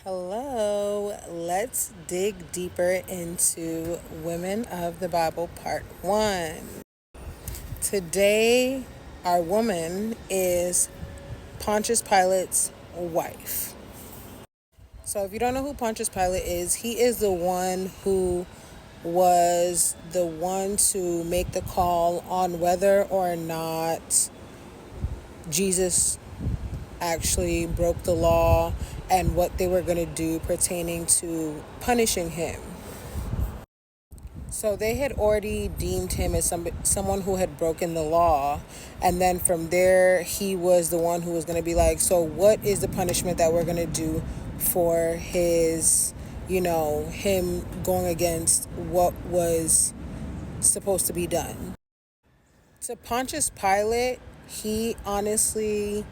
Hello, let's dig deeper into Women of the Bible Part 1. Today, our woman is Pontius Pilate's wife. So, if you don't know who Pontius Pilate is, he is the one who was the one to make the call on whether or not Jesus actually broke the law and what they were going to do pertaining to punishing him. So they had already deemed him as someone who had broken the law. And then from there, he was the one who was going to be like, so what is the punishment that we're going to do for his, him going against what was supposed to be done? To Pontius Pilate, he honestly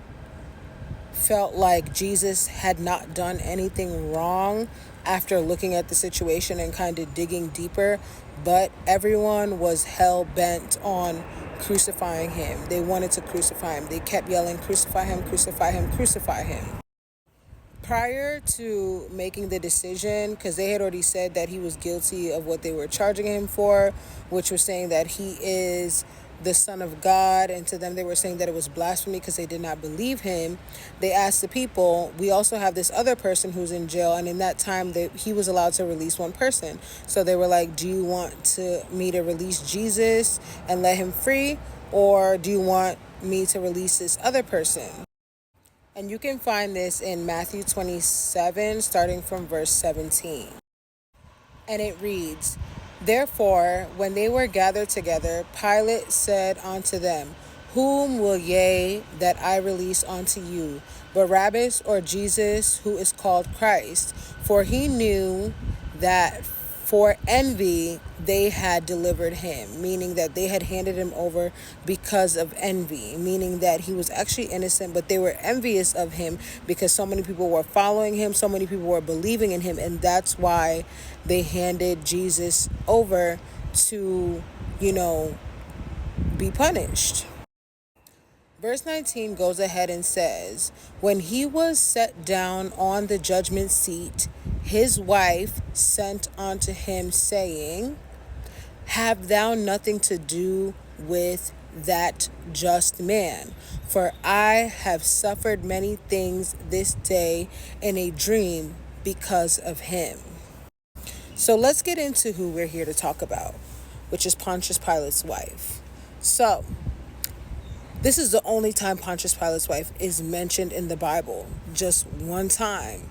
felt like Jesus had not done anything wrong after looking at the situation and kind of digging deeper, but everyone was hell-bent on crucifying him. They wanted to crucify him. They kept yelling, crucify him, crucify him, crucify him. Prior to making the decision, because they had already said that he was guilty of what they were charging him for, which was saying that he is the Son of God, and to them they were saying that it was blasphemy because they did not believe him. They asked the people, we also have this other person who's in jail, and in that time he was allowed to release one person. So they were like, do you want me to release Jesus and let him free, or do you want me to release this other person? And you can find this in Matthew 27, starting from verse 17. And it reads, Therefore, when they were gathered together, Pilate said unto them, Whom will ye that I release unto you, Barabbas or Jesus, who is called Christ? For he knew that for envy they had delivered him, meaning that they had handed him over because of envy, meaning that he was actually innocent, but they were envious of him because so many people were following him, so many people were believing in him, and that's why they handed Jesus over to, be punished. Verse 19 goes ahead and says, When he was set down on the judgment seat, his wife sent unto him, saying, Have thou nothing to do with that just man? For I have suffered many things this day in a dream because of him. So let's get into who we're here to talk about, which is Pontius Pilate's wife. So this is the only time Pontius Pilate's wife is mentioned in the Bible, just one time.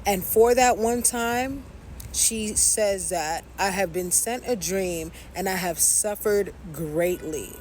And for that one time, she says that I have been sent a dream and I have suffered greatly.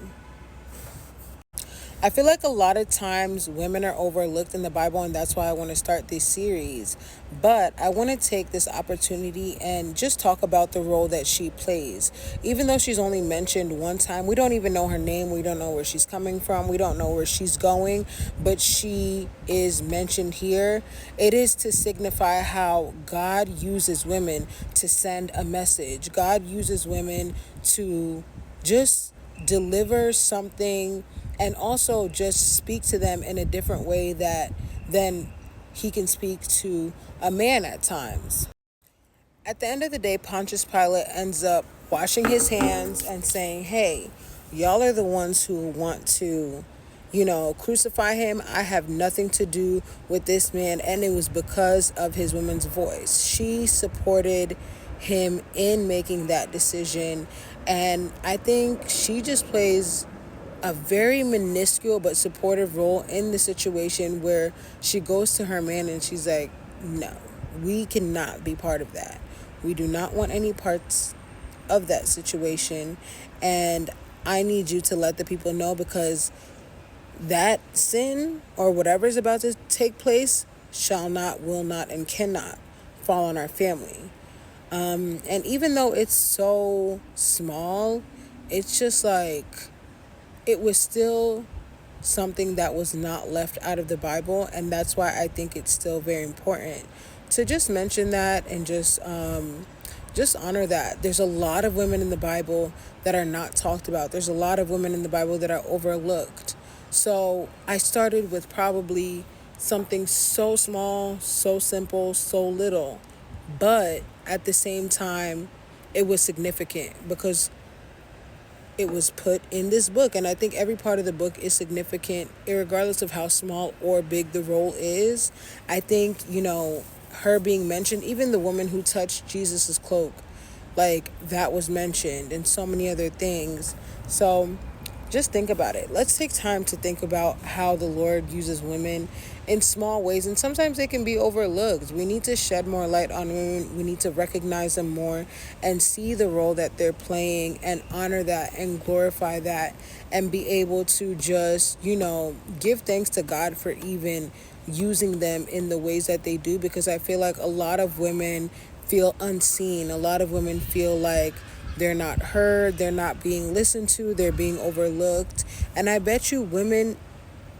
I feel like a lot of times women are overlooked in the Bible, and that's why I want to start this series. But I want to take this opportunity and just talk about the role that she plays. Even though she's only mentioned one time, we don't even know her name. We don't know where she's coming from. We don't know where she's going, but she is mentioned here. It is to signify how God uses women to send a message. God uses women to just deliver something and also just speak to them in a different way than he can speak to a man at times. At the end of the day, Pontius Pilate ends up washing his hands and saying, hey, y'all are the ones who want to, crucify him. I have nothing to do with this man. And it was because of his woman's voice. She supported him in making that decision. And I think she just plays a very minuscule but supportive role in the situation where she goes to her man and she's like, no, we cannot be part of that. We do not want any parts of that situation. And I need you to let the people know, because that sin or whatever is about to take place shall not, will not, and cannot fall on our family. And even though it's so small, it's just like, it was still something that was not left out of the Bible. And that's why I think it's still very important to just mention that and just honor that. There's a lot of women in the Bible that are not talked about. There's a lot of women in the Bible that are overlooked. So I started with probably something so small, so simple, so little. But at the same time, it was significant because it was put in this book. And I think every part of the book is significant, regardless of how small or big the role is. I think, her being mentioned, even the woman who touched Jesus's cloak, like that was mentioned, and so many other things. So just think about it. Let's take time to think about how the Lord uses women in small ways, and sometimes they can be overlooked. We need to shed more light on women. We need to recognize them more and see the role that they're playing and honor that and glorify that, and be able to just, give thanks to God for even using them in the ways that they do, because I feel like a lot of women feel unseen. A lot of women feel like they're not heard, they're not being listened to, they're being overlooked. And I bet you women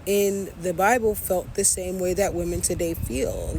in the Bible felt the same way that women today feel,